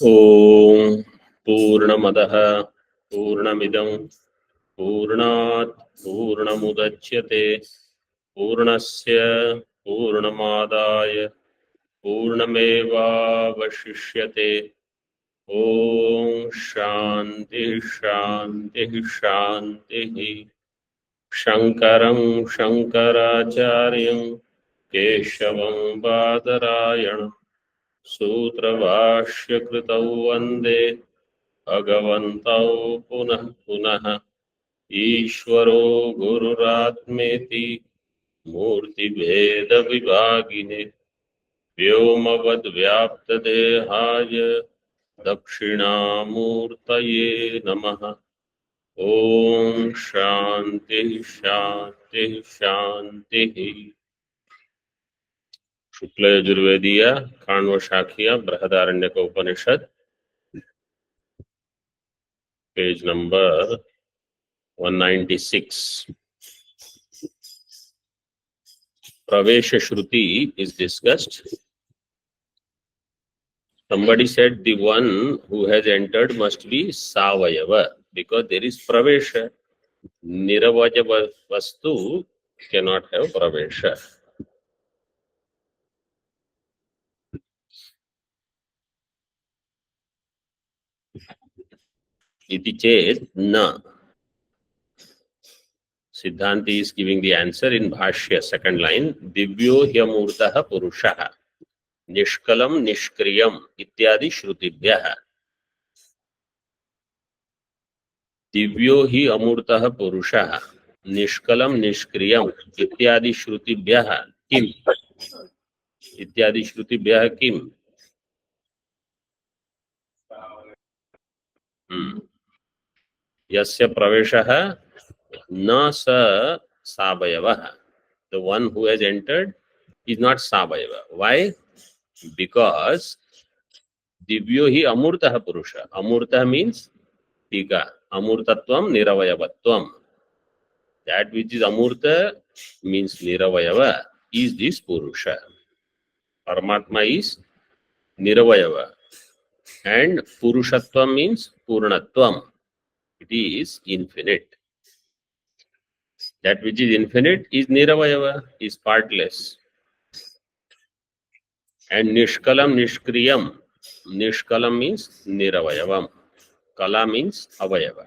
ओम पूर्णमदः पूर्णमिदं पूर्णात् पूर्णमुदच्यते पूर्णस्य पूर्णमादाय पूर्णमेवावशिष्यते। ओम शांति शांति शांतिः। शंकरं शंकराचार्यं केशवं बादरायणं सूत्रभाष्यकृतौ वन्दे भगवन्तौ पुनः पुनः। ईश्वरो गुरुरात्मेति मूर्तिभेदविभागिने व्योमवद्व्याप्तदेहाय दक्षिणामूर्तये नमः। ओम शांति शांति शांति। शुक्ल यजुर्वेदीय खाण्व शाखीय Brihadaranyaka Upanishad page number 196. Pravesha Shruti is discussed. Somebody said the one who has entered must be Savayava because there is Pravesha. Niravajava Vastu cannot have Pravesha. Iti chet na. Siddhanti is giving the answer in Bhashya, second line. Divyo hyamurtaha purushaha nishkalam nishkriyam ityadi shrutibhyah. दिव्यो ही अमूर्तः पुरुषः निष्कलम निष्क्रियम इत्यादि श्रुतिभ्यः किम इत्यादि श्रुतिभ्यः किम यस्य प्रवेशः न स सावयवः. The one who has entered is not सावयव. Why? Because दिव्यो ही अमूर्तः पुरुषः. अमूर्तः means टीका अमूर्तत्वम निरवयवत्वम. That which is amurta means niravayava is this purusha. Paramatma is niravayava and purushatvam means purnatvam. It is infinite. That which is infinite is niravayava, is partless. And nishkalam nishkriyam. Nishkalam means niravayavam. Kala means avayava.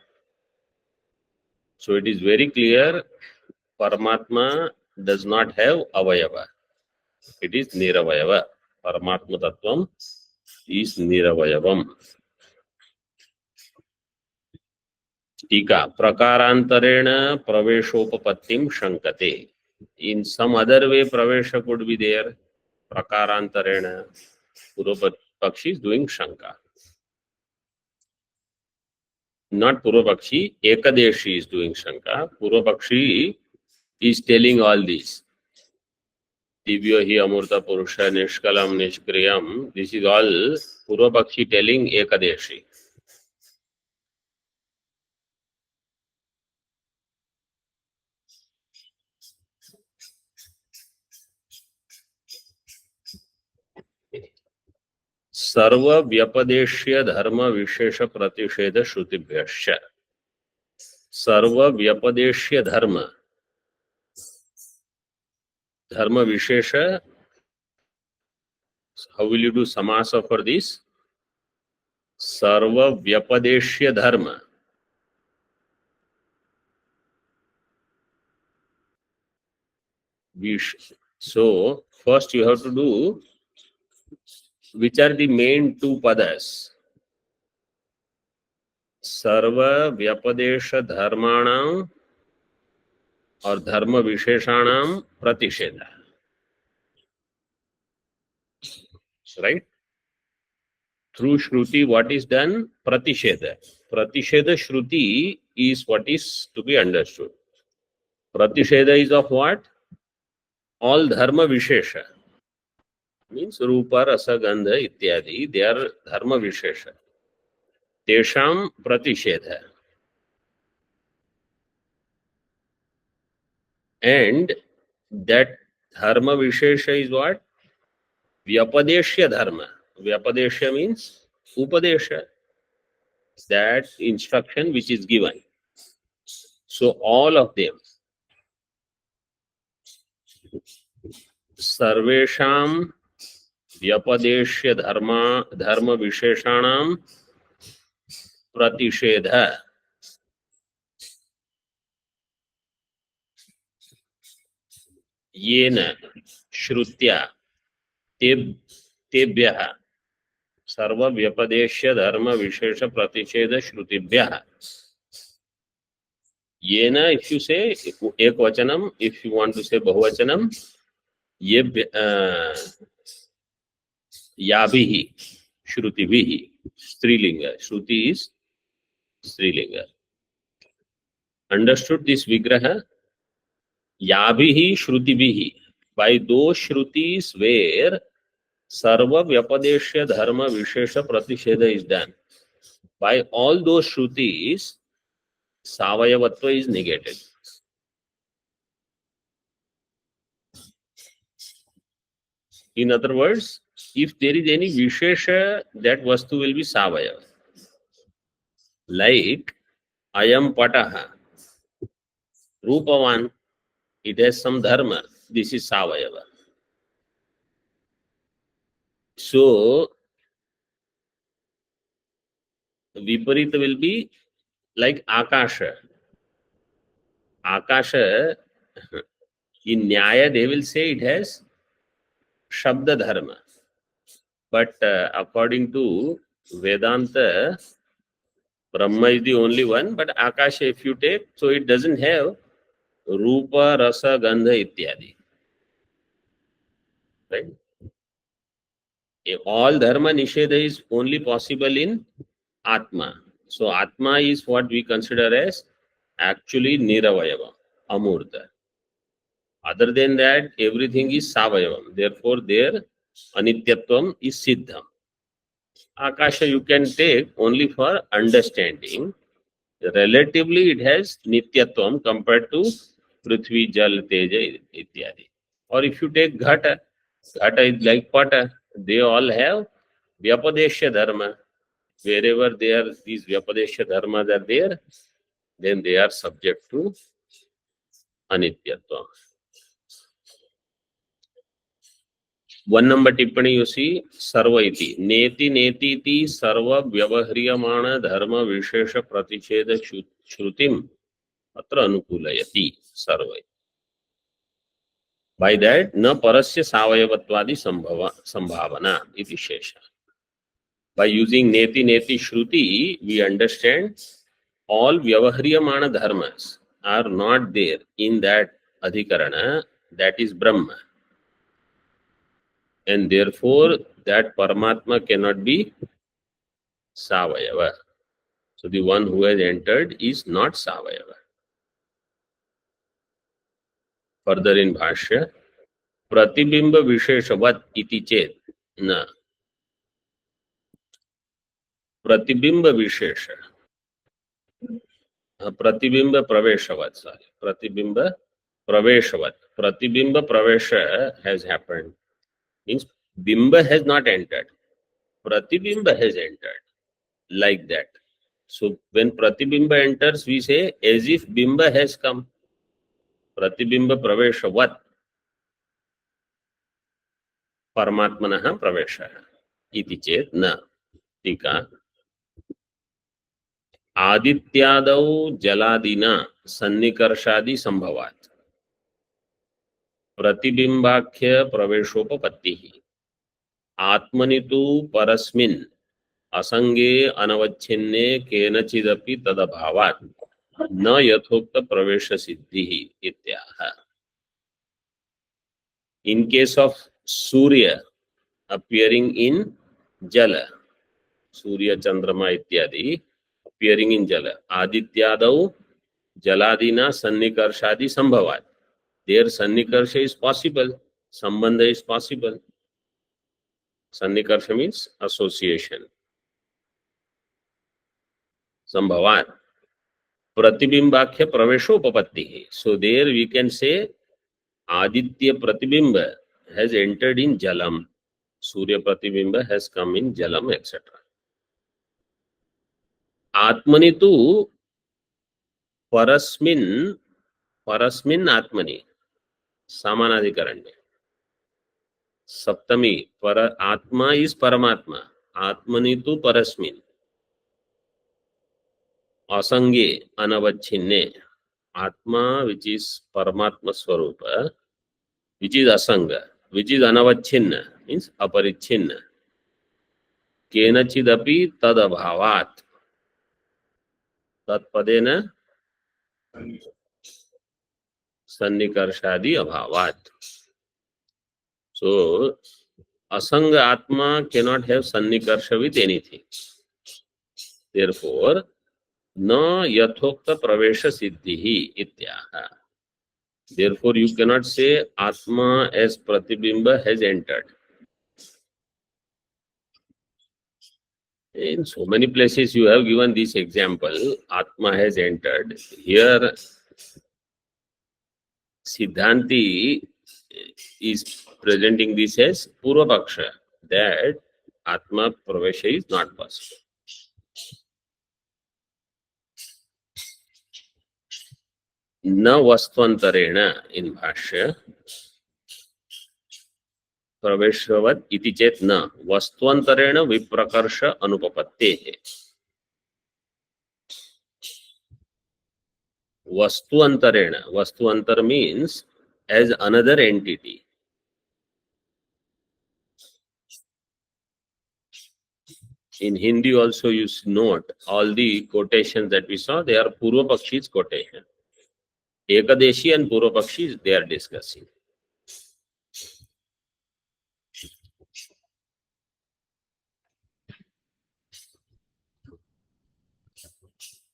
So it is very clear Paramatma does not have avayava. It is niravayava. Paramatma tattvam is niravayavam. टीका प्रकारांतरेण प्रवेशोपपत्तिम शंकते. In some other way pravesha could be there. Prakarantarena. Purvapakshi is doing shanka. Not Purvapakshi, Ekadeshi is doing shanka. Purvapakshi is telling all these. Divyo hi amurta purusha nishkalam nishkriyam. This is all Purvapakshi telling Ekadeshi. सर्व व्यपदेश्य धर्म विशेष प्रतिषेध श्रुतिभ्यश्च. सर्व व्यपदेश्य धर्म. Dharma Vishesha. How will you do samasa for this? Sarva Vyapadeshya Dharma. So, first you have to do which are the main two padas. Sarva Vyapadesha Dharmanam or Dharma Visheshanam Pratisheda. Right? Through Shruti, what is done? Pratisheda. Pratisheda Shruti is what is to be understood. Pratisheda is of what? All Dharma Vishesha. Means Rupa, Rasa, Gandha, Ityadi, they are Dharma Vishesha. Tesham Pratishedha. And that Dharma Vishesha is what? Vyapadeshya Dharma. Vyapadeshya means Upadesha, that instruction which is given. So all of them, सर्वेषां व्यपदेश्य धर्म विशेषाणां प्रतिषेध येन श्रुत्या तेभ्यः सर्व व्यपदेश्य धर्म विशेष प्रतिषेध श्रुतिभ्यः. येन, if you say एक वचनम, if you want to say बहुवचनम, ये याभिः श्रुतिभिः, स्त्रीलिंग. श्रुति is स्त्रीलिंग. Understood this vigraha? Yabhihi Shrutibihi. By those Shrutis where Sarva Vyapadeshya Dharma Vishesha Pratisheda is done. By all those Shrutis, Savayavatva is negated. In other words, if there is any Vishesha, that Vastu will be Savayava. Like, Ayam Pataha, Rupavan, it has some dharma. This is Savayava. So, Viparita will be like Akasha. Akasha, in Nyaya, they will say it has Shabda Dharma. But according to Vedanta, Brahma is the only one. But Akasha, if you take, so it doesn't have Rupa, Rasa, Gandha, Ityadi. Right? All Dharma Nisheda is only possible in Atma. So Atma is what we consider as actually Niravayava, Amurta. Other than that, everything is Savayavam. Therefore, their Anityatvam is Siddham. Akasha you can take only for understanding. Relatively, it has Nityatvam compared to Prithvi, Jal, Teja, Ityadi. Or if you take Ghata, Ghata is like Pata. They all have Vyapadeshya Dharma. Wherever these Vyapadeshya Dharmas are there, then they are subject to Anityatvam. 1 number tippani you see, Sarva iti. Neti neti iti sarva vyavahriyamana dharma vishesha praticheda shrutim atra anukulayati sarva. By that, na parasya savayavattvadi sambhavana iti shesha. By using neti neti shruti, we understand all vyavahriyamana dharmas are not there in that adhikarana, that is Brahma. And therefore, that Paramatma cannot be Savayava. So the one who has entered is not Savayava. Further in Bhashya, Pratibimba Visheshavat iti chet na. Pratibimba Vishesha. Pratibimba Praveshavat, sorry. Pratibimba Praveshavat. Pratibimba Pravesha has happened. Means Bimba has not entered. Pratibimba has entered. Like that. So when Pratibimba enters, we say as if Bimba has come. Pratibimba Praveshavat. Paramatmanaha Pravesha. Iti chet na. Tika. Adityadau Jaladina Sannikarshadi Sambhavat. Pratibimbakhya Praveshopapattihi. Atmanitu Parasmin Asange Anavachinne Kenachidapi Tadabhavat Na Yathokta Pravesha Siddhihi Ityaha. In case of Surya appearing in Jala, Surya, Chandrama Ityadi appearing in Jala, Adityadau Jaladina Sannikarshadi Sambhavat. There Sannikarsha is possible, Sambandha is possible. Sannikarsha means association. Sambhavat. Pratibimbakhya Praveshopapattihi. So there we can say Aditya Pratibimba has entered in Jalam. Surya Pratibimba has come in Jalam, etc. आत्मनि तु परस्मिन् परस्मिन् आत्मनि समानाधिकरण्य सप्तमी पर आत्मा is परमात्मा आत्मनि तु परस्मिन् असंगे अनवच्छिन्ने आत्मा which is परमात्मा स्वरूप which is asanga which is anavachhinna means अपरिच्छिन्न केनचिदपि तद अभावात् तत्पदेन सन्निकर्षादि अभावात्. So asanga atma cannot have sannikarsa with anything. Therefore न यथोक्त प्रवेश सिद्धि इत्याह. Therefore you cannot say atma as pratibimba has entered. In so many places you have given this example, atma has entered. Here Siddhanti is presenting this as Purvapaksha, that atma pravesha is not possible. न वस्त्वंतरेण इन भाष्य प्रवेशवत् इति चेत न वस्त्वंतरेण विप्रकर्ष अनुपपत्तेः. वस्तुअंतरेण वस्तुअंतर means as another entity. In Hindi also you note all the quotations that we saw, they are Purva Pakshi's quotation. Ekadeshi and Purva Pakshi they are discussing.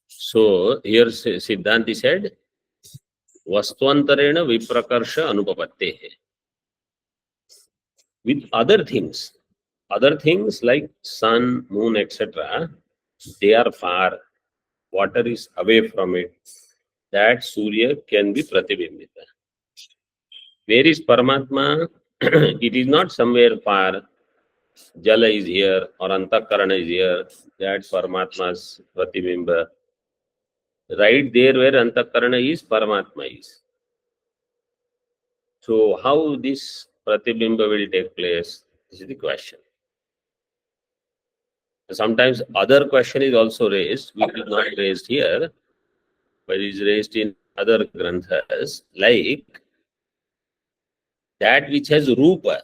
So here Siddhanti said Vastvantarena Viprakarsha Anupapattehe. With other things like sun, moon, etc., they are far, water is away from it, that Surya can be Pratibimbita. Where is Paramatma? It is not somewhere far. Jala is here or Antakarana is here, that Paramatma's Pratibimba. Right there where Antakarana is, Paramatma is. So how this Pratibimba will take place? This is the question. Sometimes other question is also raised, which is not raised here, but is raised in other granthas, like that which has Rupa,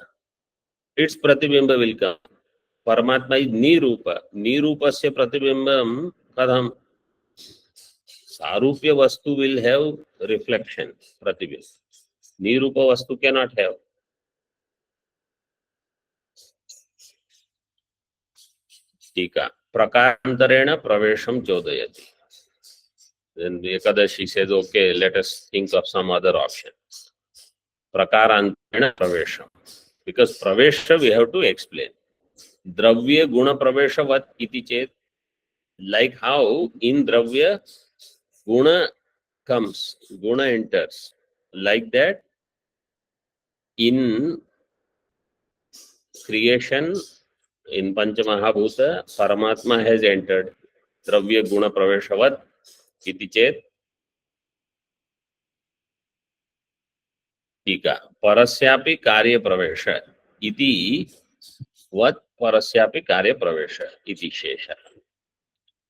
its Pratibimba will come. Paramatma is Nirupa. Nirupasya Pratibimbam Kadham. Sarupya Vastu will have reflection, Pratibimba. Nirupa Vastu cannot have. Tika. Prakarantarena Pravesham Chodayati. Then Ekadashi says, okay, let us think of some other option. Prakarantarena Pravesham. Because Pravesha we have to explain. Dravya Guna Pravesha Vat iti chet. Like how in Dravya Guna comes, Guna enters. Like that in creation, in Panchamahabhuta, Paramatma has entered. Dravya Guna Praveshavat iti chet. Tika. Parasyapi Karya Pravesha iti vat Parasyapi Karya Pravesha iti Shesha.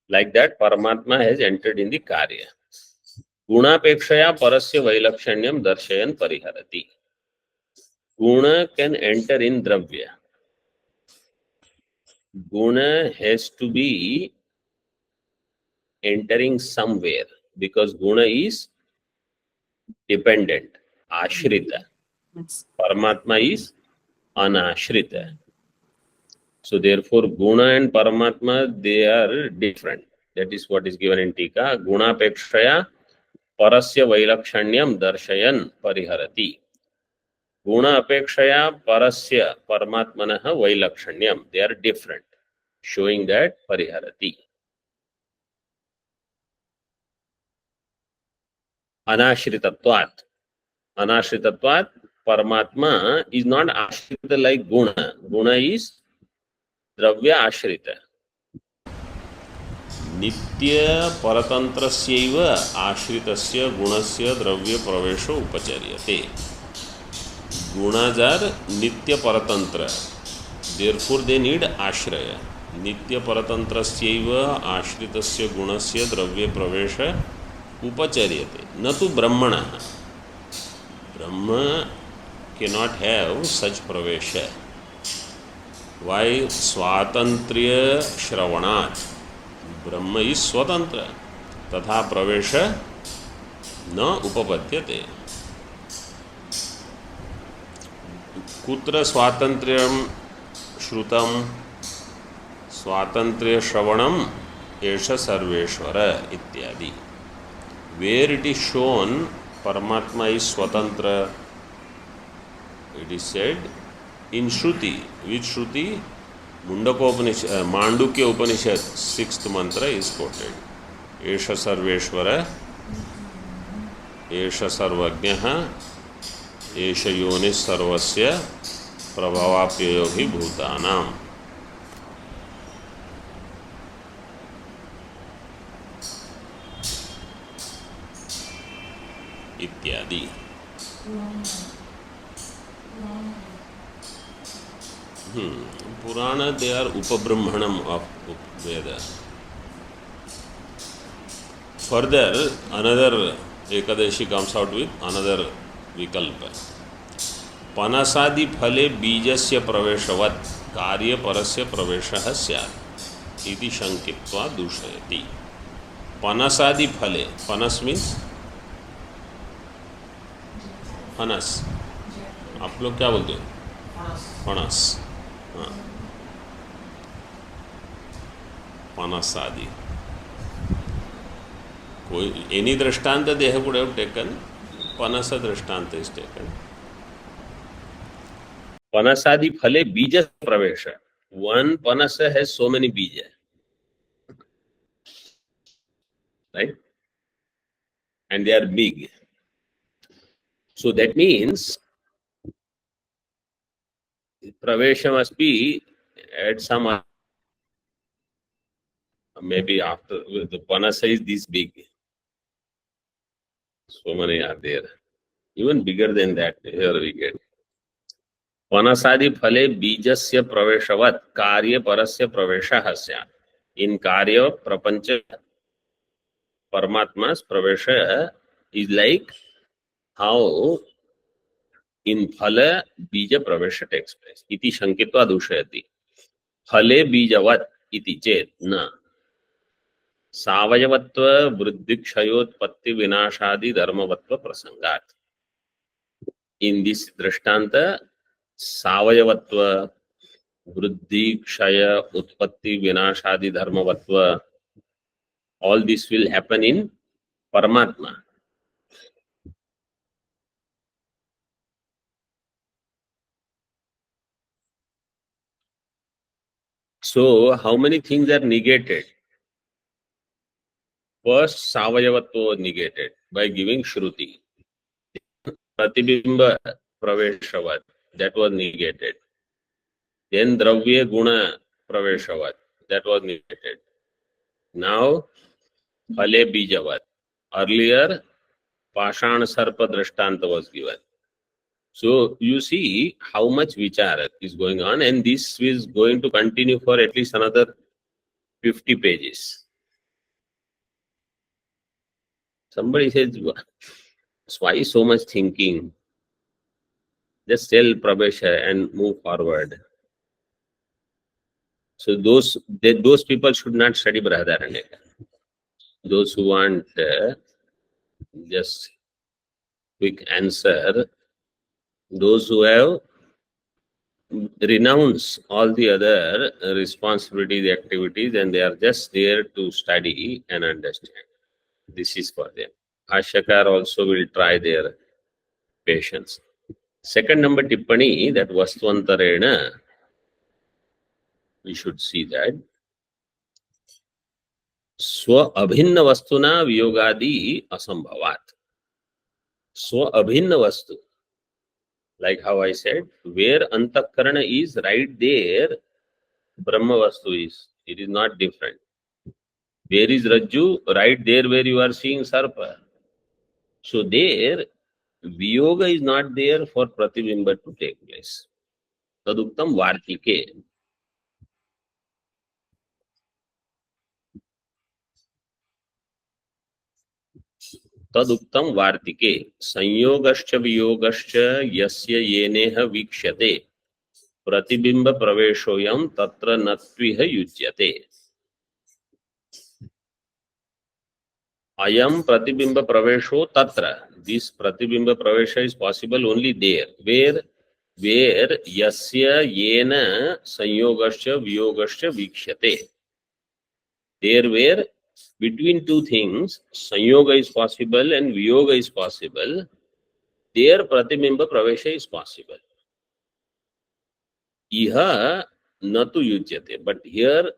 Like that, Paramatma has entered in the Karya. Gunapekshaya Parasya Vailakshanyam Darshayan Pariharati. Guna can enter in Dravya. Guna has to be entering somewhere because Guna is dependent, Ashrita. Paramatma is Anashrita. So therefore Guna and Paramatma, they are different. That is what is given in Tika. Guna Pekshaya Parasya Vailakshanyam Darshayan Pariharati. Guna Apekshaya Parasya Paramatmanaha Vailakshanyam. They are different, showing that Pariharati. Anashritatvat. Anashritatvat, Paramatma is not Ashrita like Guna. Guna is Dravya Ashrita. नित्य परतंत्रस्यैव आश्रितस्य गुणस्य द्रव्य प्रवेशो उपचर्यते. Gunas are nitya paratantra, therefore they need ashraya. Nitya paratantrasyaiva ashritasya gunasya dravya pravesha upacharyate. Na tu brahmana. Brahma cannot have such pravesha. Why? Swatantriya shravanat. Brahma is swatantra. Tatha pravesha na upapadyate. कुत्र स्वातंत्र्यम श्रुतम स्वातंत्र्य श्रवणम एष सर्वेश्वर इत्यादि. Where it is shown Paramatma is Swatantra, it is said in Shruti. Which Shruti? Mundakopanishad, Mandukya Upanishad, 6th mantra is quoted. Esha Sarveshvara, Esha Sarvajnaha, एष योनि सर्वस्य प्रभावाप्ययो हि भूतानाम. इत्यादि. पुराण दे आर उपब्रह्मणम of Veda. Further another Ekadashi comes out with another विकल्प. पनसादि फले बीजस्य प्रवेशवत् कार्य परस्य प्रवेशः स्यात् इति शंकित्वा दूषयति. पनसादि फले, पनस मीन्स फनस. आप लोग क्या बोलते हो? फणस. हाँ, पनसादि. कोई एनी दृष्टांत they could have taken. Panasa drishtanta is taken. Panasadi phale bija pravesha. One panasa has so many bija. Right? And they are big. So that means pravesha must be at some, maybe after the panasa is this big. So many are there. Even bigger than that, here we get. Panasadi phale bijasya praveshavat karya parasya pravesha hasya. In karya prapancha, Paramatma's pravesha is like how in phala bija pravesha takes place. Iti shankitva dushayati. Phale bijavat iti chet na. Savayavatva vriddhikshayotpatti vinashadi dharmavatva prasangat. In this drishtanta, Savayavatva, Vriddhi, Kshaya, Utpatti, Vinashadi, Dharmavatva, all this will happen in Paramatma. So, how many things are negated? First, Savayavatva was negated by giving Shruti. Pratibimba Praveshavat, that was negated. Then Dravya Guna Praveshavat, that was negated. Now, Phale Bijavat. Earlier, Pashana Sarpa Drishtanta was given. So, you see how much vichara is going on, and this is going to continue for at least another 50 pages. Somebody says, why so much thinking? Just tell Prabhesha and move forward. So those people should not study Brihadaranyaka. Those who want just quick answer, those who have renounced all the other responsibilities, activities, and they are just there to study and understand. This is for them. Bhashyakar also will try their patience. Second number tippani, that Vastvantarena, we should see that. Swa abhinna vastuna viyogadi asambhavat. Swa abhinna vastu. Like how I said, where antakarana is, right there, Brahma vastu is. It is not different. Where is Rajju? Right there where you are seeing Sarpa. So there, Viyoga is not there for Pratibimba to take place. Taduktam Vartike. तदुक्तम वार्तिके संयोगश्च वियोगश्च यस्य येनेह वीक्ष्यते प्रतिबिंब प्रवेशोयम तत्र नत्विह युज्यते अयम प्रतिबिंब प्रवेशो तत्र this प्रतिबिंब प्रवेश is possible only there where यस्य येन संयोगश्च वियोगश्च वीक्ष्यते there where between two things sanyoga is possible and viyoga is possible there pratibimba pravesha is possible iha natu yujyate but here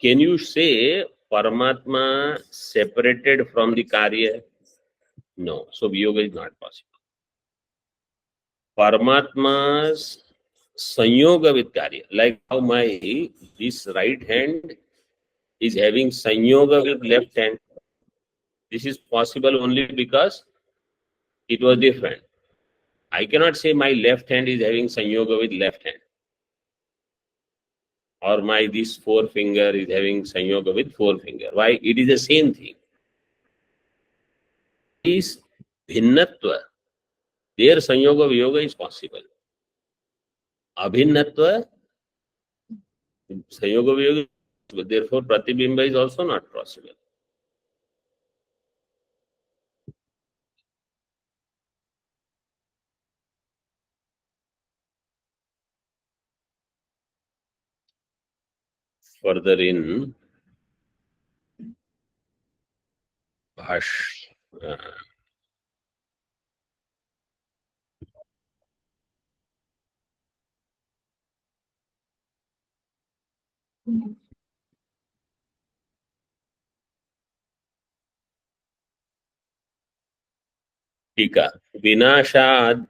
can you say paramatma separated from the karya no so viyoga is not possible paramatma's sanyoga with karya like how my this right hand is having sanyoga with left hand this is possible only because it was different. I cannot say my left hand is having sanyoga with left hand. Or my this forefinger is having sanyoga with forefinger. Why? It is the same thing. It is bhinnatva. There sanyoga viyoga is possible. Abhinnatva, sanyoga viyoga, therefore pratibimba is also not possible. Further in Bhash, टीका विनाशादि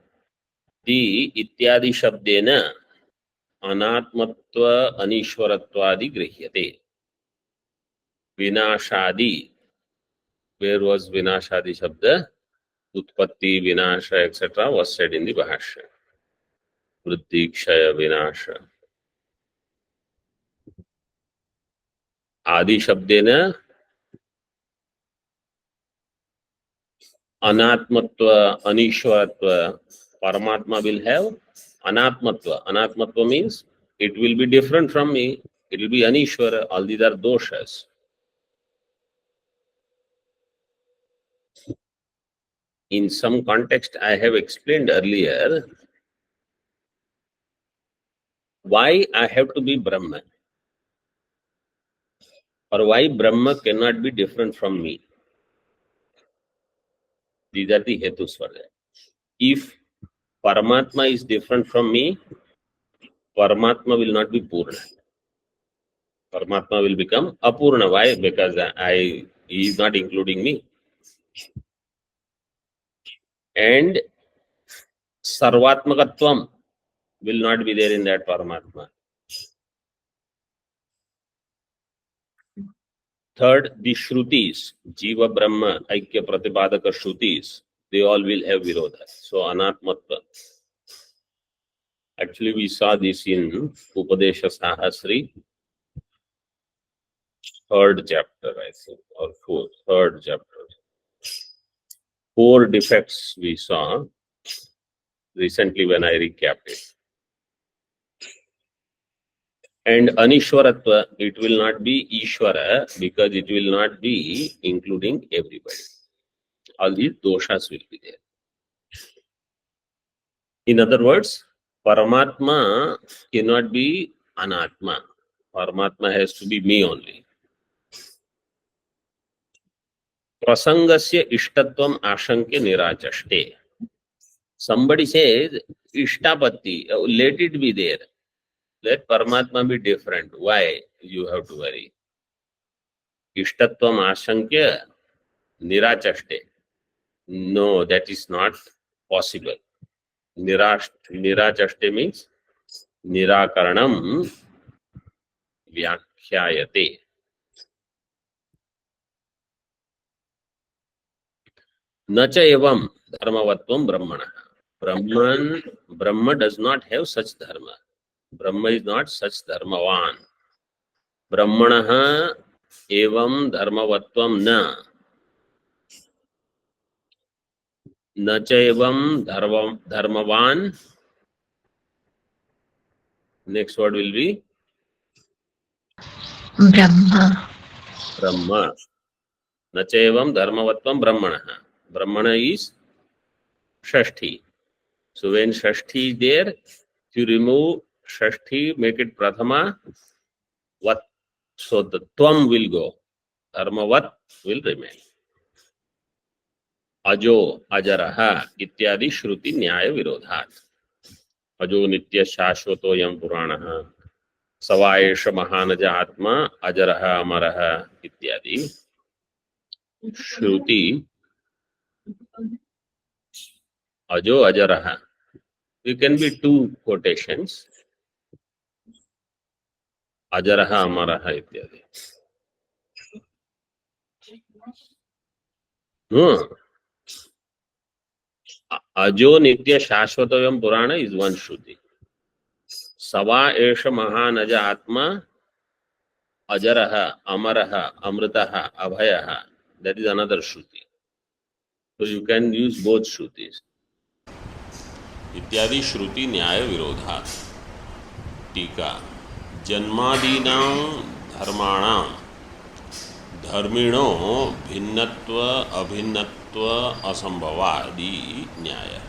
इत्यादि शब्देन अनात्मत्व अनीश्वरत्वादि गृह्यते विनाशादि where was vinashadi shabda utpatti vinasha etc was said in the bhashya vriddhi kshaya vinasha adi shabdena anatmatva anishwaratva paramatma will have anatmatva means it will be different from me it will be anishwara all these are doshas in some context I have explained earlier why I have to be Brahman or why Brahma cannot be different from me. These are the hetus for that. If Paramatma is different from me, Paramatma will not be Purna. Paramatma will become Apurna. Why? Because he is not including me. And Sarvatmakatvam will not be there in that Paramatma. Third, the Shrutis, Jiva Brahma, Aikya Pratipadaka Shrutis, they all will have Virodha. So Anatmatva. Actually, we saw this in Upadesha Sahasri, third chapter, I think, or third chapter. 4 defects we saw recently when I recapped it. And Anishwaratva, it will not be Ishwara because it will not be including everybody. All these doshas will be there. In other words, Paramatma cannot be Anatma. Paramatma has to be me only. Prasangasya ishtatvam ashankya nirachaste. Somebody says, Ishtapatti, let it be there. Let Paramatma be different. Why you have to worry? Ishtatvam ashankya nirachaste. No, that is not possible. Nirachaste means Nirakaranam Vyakhyayate. न च एवं धर्मवत्वं ब्रह्मणः. Brahma does not have such dharma. Brahma is not such dharmavan. Brahmanah evam dharmavatvam na. न च एवं dharmavan. Next word will be Brahma. Brahma. न च एवं dharmavatvam brahmanah. Brahmana is Shashti. So when Shashti is there, if you remove Shashti, make it Prathama, Vat. So the Tvam will go. Dharmavat will remain. Ajo, Ajaraha, इत्यादि श्रुति न्याय विरोधात्. अजो नित्य शाश्वतो यम पुराणः सवाएष महानज आत्मा अजरः अमरः इत्यादि श्रुति अजो अजरः. There can be two quotations. अजरः अमरः इत्यादि. अजो नित्य शाश्वतोयम पुराण is one श्रुति. सवा एष महानज आत्मा अजरः अमरः अमृतः अभयः, that is another Shruti. So you can use both श्रुतिस. इत्यादि श्रुति न्याय विरोधात्. टीका. जन्मादीनां धर्माणां धर्मिणो भिन्नत्व अभिन्नत्व असंभवादि न्यायः.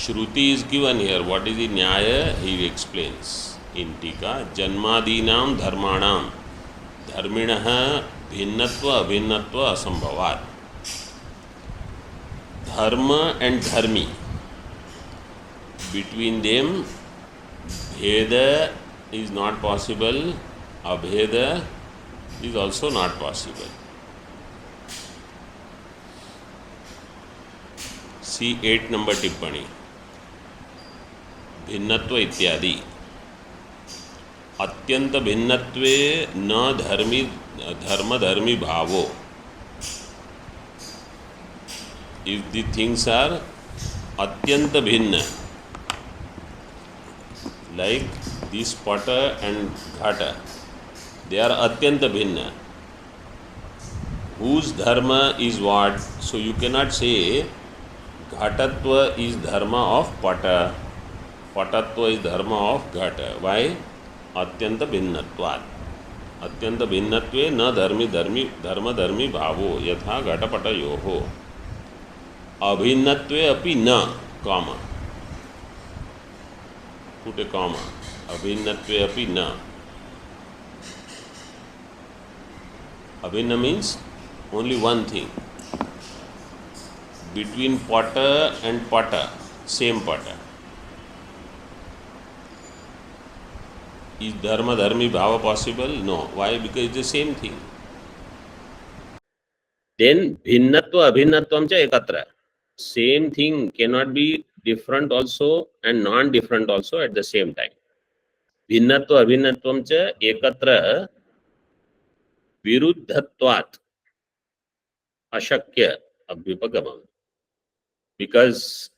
Shruti is given here. What is the Nyaya? He explains in Tika. Janmadinam dharmanam dharminaha bhinnatva abhinnatva asambhavat. Dharma and dharmi, between them bheda is not possible, abheda is also not possible. See 8 number tippani. भिन्नत्व इत्यादि. अत्यंत भिन्नत्वे न धर्म धर्मी भावो. If the things are atyanta bhinna, like this pata and ghata, they are atyanta bhinna. Whose dharma is what? So you cannot say ghatatva is dharma of pata, पटत्व is dharma of ghata. Why? अत्यंत भिन्नत्वात्. अत्यंत भिन्नत्वे न धर्म धर्मी भावो यथा घटपटयोः. अभिन्नत्वे अपि न, कॉमा, पुट ए कॉमा, अभिन्नत्वे अपि न. अभिन्न means only one thing. Between पट एंड पट, सेम पट. Is dharma dharmi bhava possible? No. Why? Because it's the same thing. Then bhinnatva abhinnatvam cha ekatra. Same thing cannot be different also and non-different also at the same time. Bhinnatva abhinnatvam cha ekatra viruddhatvat ashakya abhipagamam. Because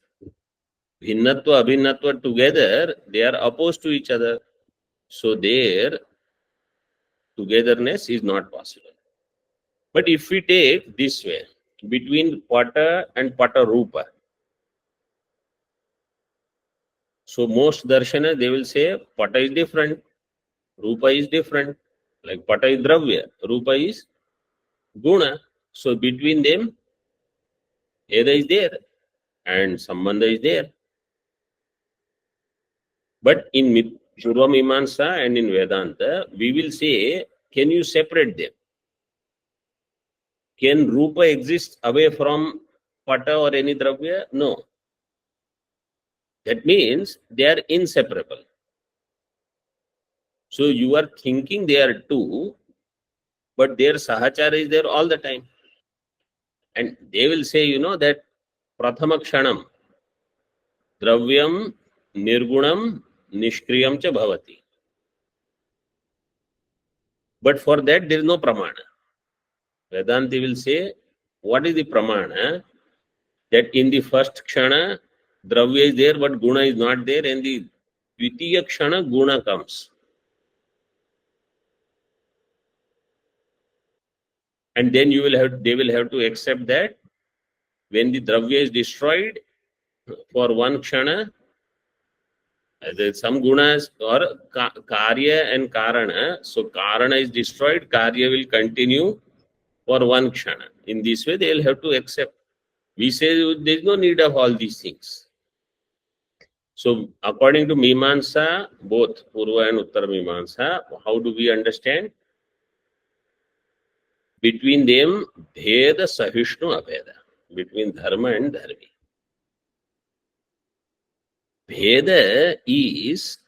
bhinnatva abhinnatva together, they are opposed to each other. So their togetherness is not possible. But if we take this way, between pata and pata rupa, so most darshana they will say pata is different, rupa is different. Like pata is dravya, rupa is guna. So between them, Eda is there and Sambandha is there. But in Purva Mimamsa and in Vedanta, we will say, can you separate them? Can Rupa exist away from Pata or any Dravya? No. That means they are inseparable. So you are thinking they are two, but their Sahachara is there all the time. And they will say, that Prathama Kshanam, Dravyam, Nirgunam, Nishkriyam cha bhavati. But for that there is no pramana. Vedanti will say what is the pramana that in the first kshana dravya is there but guna is not there, and the dvitiya kshana guna comes, and then they will have to accept that when the dravya is destroyed for one kshana, some gunas or karya and karana, so karana is destroyed, karya will continue for one kshana. In this way they will have to accept. We say there is no need of all these things. So according to Mimamsa, both Purva and Uttara Mimamsa, how do we understand? Between them, Bheda Sahishnu Abheda, between Dharma and Dharmi. Bheda is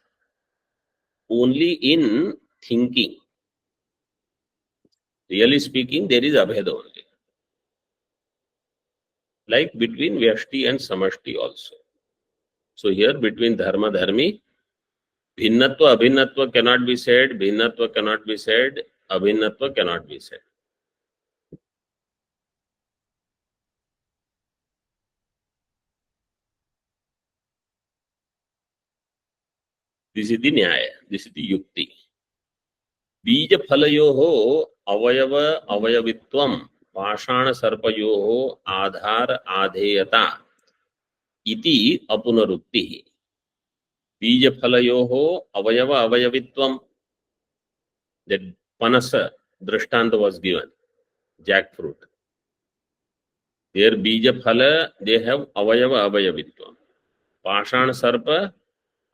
only in thinking. Really speaking, there is Abheda only. Like between Vyashti and Samashti also. So here between Dharma, Dharmi, Bhinnatva, Abhinnatva cannot be said, Bhinnatva cannot be said, Abhinnatva cannot be said. This is the Nyaya, this is the Yukti. बीज फलयोः अवयव अवयवित्वं पाषाण सर्पयोः आधार आधेयता इति अपुनरुक्तिः. बीज फलयोः अवयव अवयवित्वं, that panasa drishtanta was given, jackfruit. Their bija phala, they have avayava avayavitvam. Pashana sarpa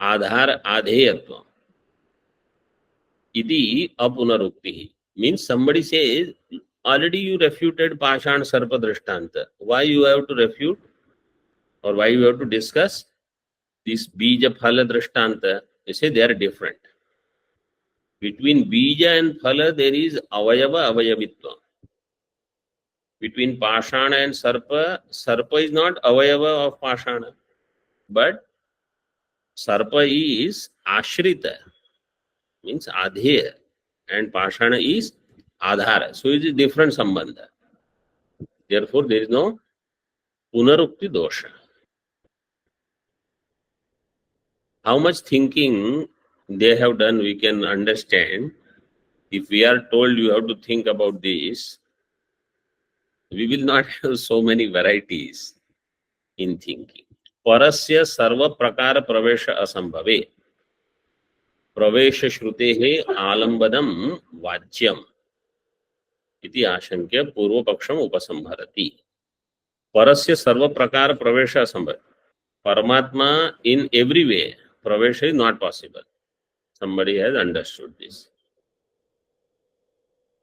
adhar adheyatvam. Iti apunaruktihi. Means somebody says, already you refuted Pashana sarpa drishtanta. Why you have to refute? Or why you have to discuss this bija phala drishtanta? You say they are different. Between bija and phala there is avayava avayavitvam. Between Pashana and Sarpa, Sarpa is not avayava of Pashana, but Sarpa is Ashrita, means Adheya, and Pashana is Adhara. So it is different Sambandha. Therefore, there is no Punarukti dosha. How much thinking they have done, we can understand. If we are told you have to think about this, we will not have so many varieties in thinking. Parasya sarva prakara pravesha asambhave. Pravesha shrutehe alambanam vajyam. Iti ashankya purva paksham upasambharati. Parasya sarva prakara pravesha asambhave. Paramatma in every way, pravesha is not possible. Somebody has understood this.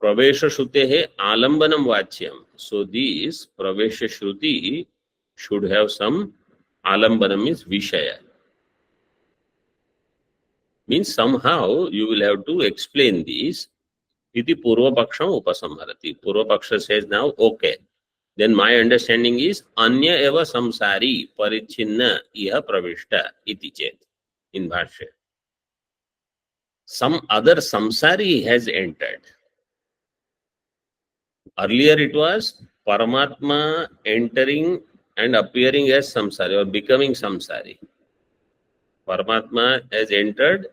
Pravesha shrutehe alambanam vajyam. So this pravesha shruti should have some alambanam, means vishaya. Means somehow you will have to explain this. Iti purva paksham upasamharati. Purva paksha says now, okay. Then my understanding is anya eva samsari parichinna iha pravishta iti chet in bhashya. Some other samsari has entered. Earlier it was Paramatma entering and appearing as samsari or becoming samsari. Paramatma has entered,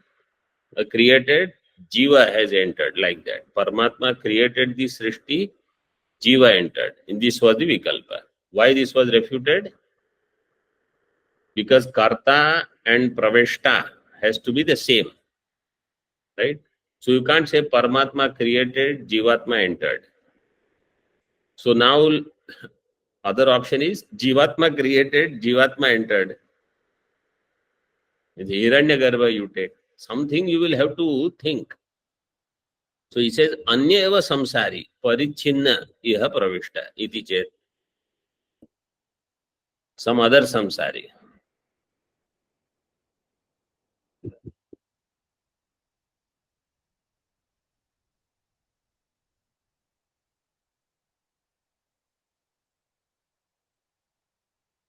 created, Jiva has entered, like that. Paramatma created the Srishti, Jiva entered. And this was the Vikalpa. Why this was refuted? Because Karta and Praveshta has to be the same. Right? So you can't say Paramatma created, Jivatma entered. So now other option is Jivatma created, Jivatma entered. In the Hiranyagarbha you take. Something you will have to think. So he says, Anya eva samsari, parichinna iha pravishta, iti chet. Some other samsari.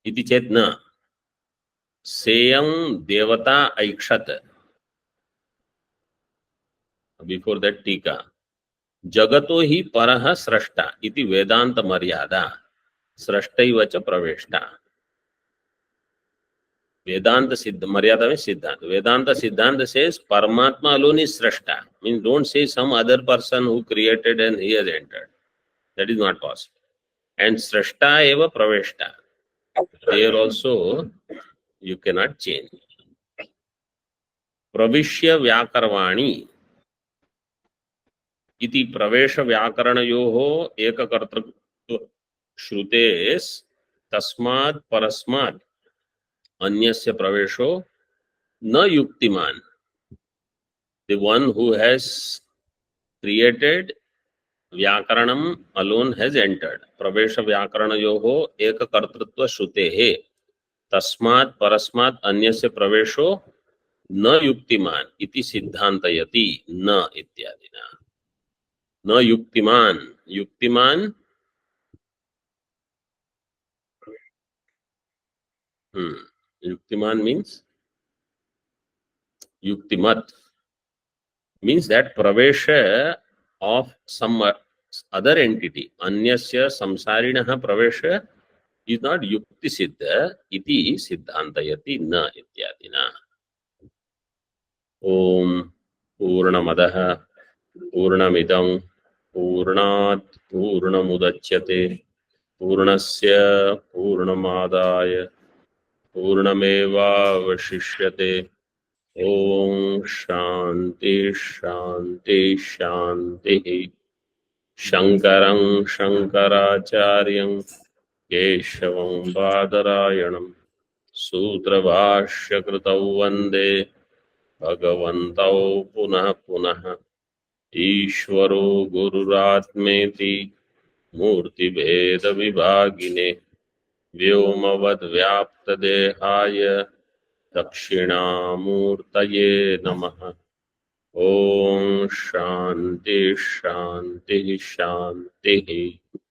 Iti chet na. Seyam devata aikshat. Before that, tika. Jagato hi paraha srashta iti vedanta maryada. सृष्टैव च प्रवेष्टा. Vedanta Siddha, Maryada means Siddhanta. Vedanta Siddhanta says Paramatma alone is Srashta. Means don't say some other person who created and he has entered. That is not possible. And Srashta eva Praveshta. There also you cannot change. Pravishya Vyakarvani इति प्रवेश व्याकरणयोः एककर्तृत्व श्रुतेस् तस्मात् परस्मात् अन्यस्य प्रवेशो न युक्तिमान. The one who has created Vyakaranam alone has entered. Pravesha Vyakaranyoho ekakartrutva shrutehe. Tasmat parasmat anyasya pravesho na yuktiman iti siddhantayati na ityadina. Na yuktiman. Yuktiman. Yuktiman means yuktimat. Means that pravesha of some other entity, anyasya samsarinaha pravesha is not yukti siddha, iti siddhantayati na ityadina. Om Purnamadaha Purnamidam Purnat Purnamudachyate Purnasya Purnamadaya Purnameva Vashishyate. Om Shanti Shanti Shanti. Shankaram Shankaracharyam Keshavam Badarayanam Sutrabhashya Kritau Vande Bhagavantau Punah Punah Ishvaro Gururatmeti Murti Veda Vibhagine Vyomavad Vyapta Dehaya Dakshinamurtaye Namaha. Om Shanti Shanti Shanti.